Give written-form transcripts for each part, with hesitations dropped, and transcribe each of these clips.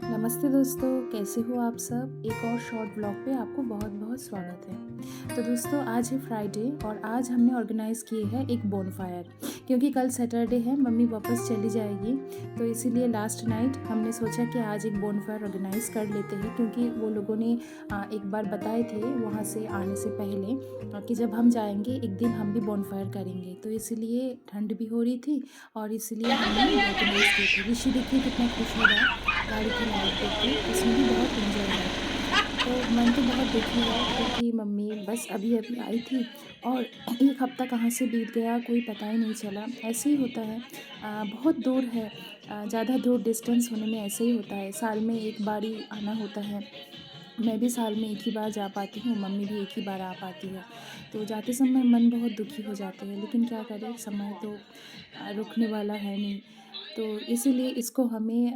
नमस्ते दोस्तों, कैसे हो आप सब। एक और शॉर्ट ब्लॉग पे आपको बहुत बहुत स्वागत है। तो दोस्तों, आज है फ्राइडे और आज हमने ऑर्गेनाइज़ किए हैं एक बोनफायर, क्योंकि कल सैटरडे है, मम्मी वापस चली जाएगी। तो इसीलिए लास्ट नाइट हमने सोचा कि आज एक बोनफायर ऑर्गेनाइज़ कर लेते हैं, क्योंकि वो लोगों ने एक बार बताए थे वहाँ से आने से पहले कि जब हम जाएंगे एक दिन हम भी बोनफायर करेंगे। तो इसीलिए ठंड भी हो रही थी और इसीलिए हमने ऑर्गेनाइज़ किए थे। ऋषि देखिए कितना खुश हो रहा है गाड़ी की लाइट देख के, उसमें भी बहुत एंजॉय है। तो मन तो बहुत दुखी है क्योंकि मम्मी बस अभी अभी आई थी और एक हफ्ता कहाँ से बीत गया कोई पता ही नहीं चला। ऐसे ही होता है, बहुत दूर है, ज़्यादा दूर डिस्टेंस होने में ऐसे ही होता है। साल में एक बार ही आना होता है। मैं भी साल में एक ही बार जा पाती हूँ, मम्मी भी एक ही बार आ पाती है। तो जाते समय मन बहुत दुखी हो जाते हैं, लेकिन क्या करें, समय तो रुकने वाला है नहीं। तो इसीलिए इसको हमें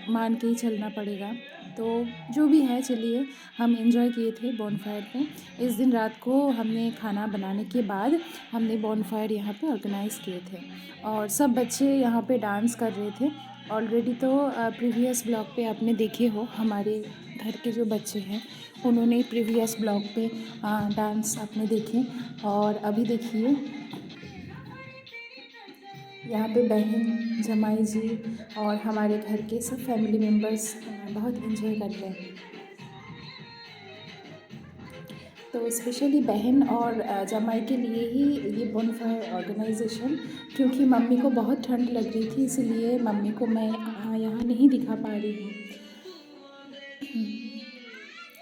मान के ही चलना पड़ेगा। तो जो भी है, चलिए, हम एंजॉय किए थे बॉनफायर पे। इस दिन रात को हमने खाना बनाने के बाद हमने बॉनफायर यहाँ पे ऑर्गेनाइज़ किए थे और सब बच्चे यहाँ पे डांस कर रहे थे। ऑलरेडी तो प्रीवियस ब्लॉग पे आपने देखे हो, हमारे घर के जो बच्चे हैं उन्होंने प्रीवियस ब्लॉग पे डांस आपने देखे। और अभी देखिए, यहाँ पे बहन, जमाई जी और हमारे घर के सब फैमिली मेम्बर्स बहुत एंजॉय करते हैं। तो स्पेशली बहन और जमाई के लिए ही ये बोनफायर ऑर्गेनाइजेशन, क्योंकि मम्मी को बहुत ठंड लग रही थी, इसीलिए मम्मी को मैं यहाँ नहीं दिखा पा रही हूँ।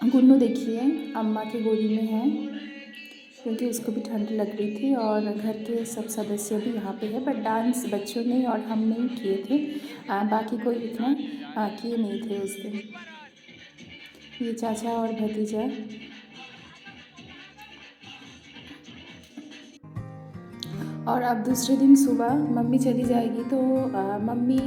गुन्नू देखिए अम्मा की गोदी में है, क्योंकि उसको भी ठंड लग रही थी और घर के सब सदस्य भी यहाँ पे है। बट डांस बच्चों ने और हम नहीं किए थे, बाकी कोई इतना किए नहीं थे उस दिन। ये चाचा और भतीजा। और अब दूसरे दिन सुबह मम्मी चली जाएगी, तो मम्मी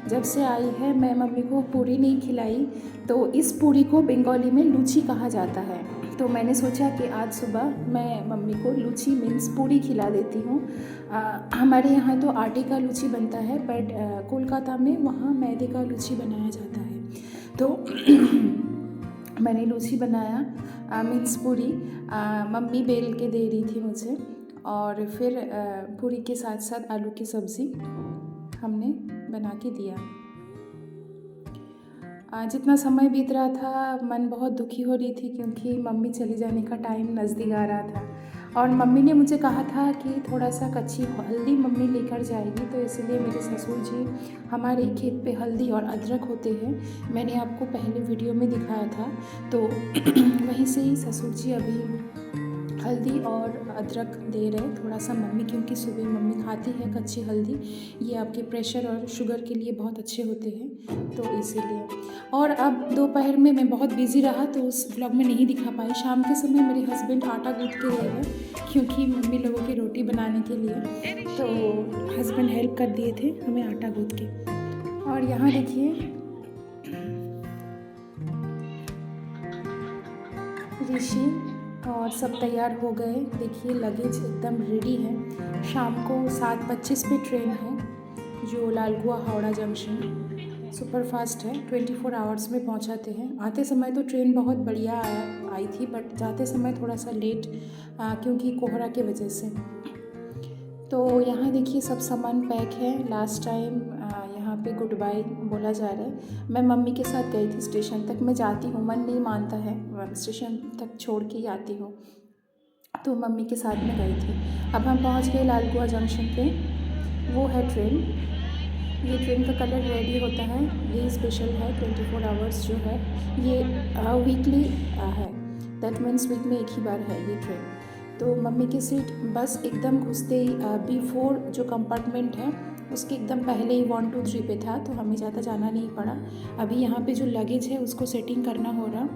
जब से आई है मैं मम्मी को पूरी नहीं खिलाई। तो इस पूरी को बंगाली में लूची कहा जाता है। तो मैंने सोचा कि आज सुबह मैं मम्मी को लूची मीन्स पूरी खिला देती हूँ। हमारे यहाँ तो आटे का लूची बनता है, बट कोलकाता में वहाँ मैदे का लूची बनाया जाता है। तो मैंने लूची बनाया, मीन्स पूरी मम्मी बेल के दे रही थी मुझे। और फिर पूरी के साथ साथ आलू की सब्ज़ी हमने बना के दिया। जितना समय बीत रहा था मन बहुत दुखी हो रही थी, क्योंकि मम्मी चले जाने का टाइम नज़दीक आ रहा था। और मम्मी ने मुझे कहा था कि थोड़ा सा कच्ची हल्दी मम्मी लेकर जाएगी, तो इसलिए मेरे ससुर जी, हमारे खेत पे हल्दी और अदरक होते हैं, मैंने आपको पहले वीडियो में दिखाया था। तो वहीं से ही ससुर जी अभी हल्दी और अदरक दे रहे थोड़ा सा मम्मी, क्योंकि सुबह मम्मी खाती है कच्ची हल्दी। ये आपके प्रेशर और शुगर के लिए बहुत अच्छे होते हैं, तो इसीलिए। और अब दोपहर में मैं बहुत बिज़ी रहा तो उस ब्लॉग में नहीं दिखा पाई। शाम के समय मेरे हस्बैंड आटा गूँथ के गए हैं, क्योंकि मम्मी लोगों की रोटी बनाने के लिए, तो हस्बैंड हेल्प कर दिए थे हमें आटा गूँथ के। और यहाँ देखिए ऋषि और सब तैयार हो गए। देखिए लगेज एकदम रेडी है। शाम को 7:25 पे ट्रेन है, जो Lalkuan Howrah junction super fast है, 24 आवर्स में पहुंचाते हैं। आते समय तो ट्रेन बहुत बढ़िया आई थी, बट जाते समय थोड़ा सा लेट, क्योंकि कोहरा के वजह से। तो यहाँ देखिए सब सामान पैक है। लास्ट टाइम यहाँ पे गुड बाय बोला जा रहा है। मैं मम्मी के साथ गई थी स्टेशन तक, मैं जाती हूँ, मन नहीं मानता है, स्टेशन तक छोड़ के ही आती हूँ, तो मम्मी के साथ में गई थी। अब हम पहुँच गए लालकुआ जंक्शन पे। वो है ट्रेन, ये ट्रेन का कलर रेडी होता है, ये स्पेशल है। 24 आवर्स जो है ये वीकली है, दैट मीन्स वीक में एक ही बार है ये ट्रेन। तो मम्मी की सीट बस एकदम घुसते ही B4 जो कंपार्टमेंट है उसके एकदम पहले ही 1 2 3 पे था, तो हमें ज़्यादा जाना नहीं पड़ा। अभी यहाँ पे जो लगेज है उसको सेटिंग करना हो रहा,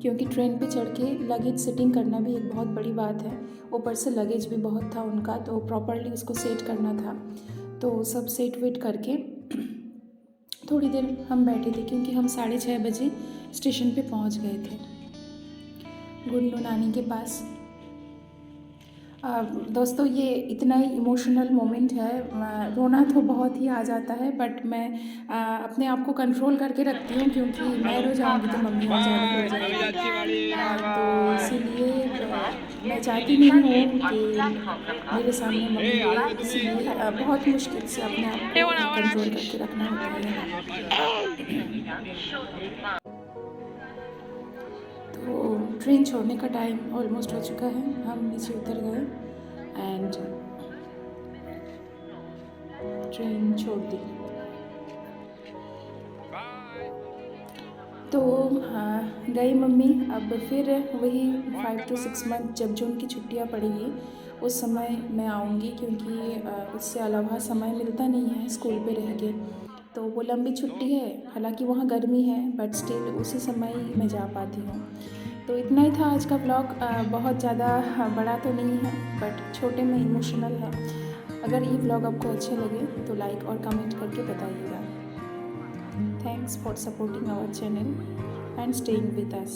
क्योंकि ट्रेन पे चढ़ के लगेज सेटिंग करना भी एक बहुत बड़ी बात है। ऊपर से लगेज भी बहुत था उनका, तो प्रॉपरली उसको सेट करना था। तो सब सेट वेट करके थोड़ी देर हम बैठे थे, क्योंकि हम 6:30 बजे स्टेशन पे पहुंच गए थे गुन्नू नानी के पास। दोस्तों ये इतना ही इमोशनल मोमेंट है, रोना तो बहुत ही आ जाता है, बट मैं अपने आप को कंट्रोल करके रखती हूँ, क्योंकि मैं रो जाऊँगी तो मम्मी और ज़्यादा रो जाएगी। तो इसीलिए मैं चाहती नहीं हूँ कि मेरे सामने मम्मी रोए, इसीलिए बहुत मुश्किल से अपने आप को कंट्रोल करके रखना होता है। तो ट्रेन छोड़ने का टाइम ऑलमोस्ट हो चुका है, हम नीचे उतर गए एंड ट्रेन छोड़ दी। तो हाँ, गई मम्मी। अब फिर वही 5 to 6 मंथ जब जो उनकी छुट्टियाँ पड़ेगी उस समय मैं आऊँगी, क्योंकि उससे अलावा समय मिलता नहीं है स्कूल पे रह के। तो वो लंबी छुट्टी है, हालांकि वहाँ गर्मी है बट स्टिल उसी समय ही मैं जा पाती हूँ। तो इतना ही था आज का ब्लॉग। बहुत ज़्यादा बड़ा तो नहीं है बट छोटे में इमोशनल है। अगर ये ब्लॉग आपको अच्छे लगे तो लाइक और कमेंट करके बताइएगा। Thanks for supporting our channel and staying with us.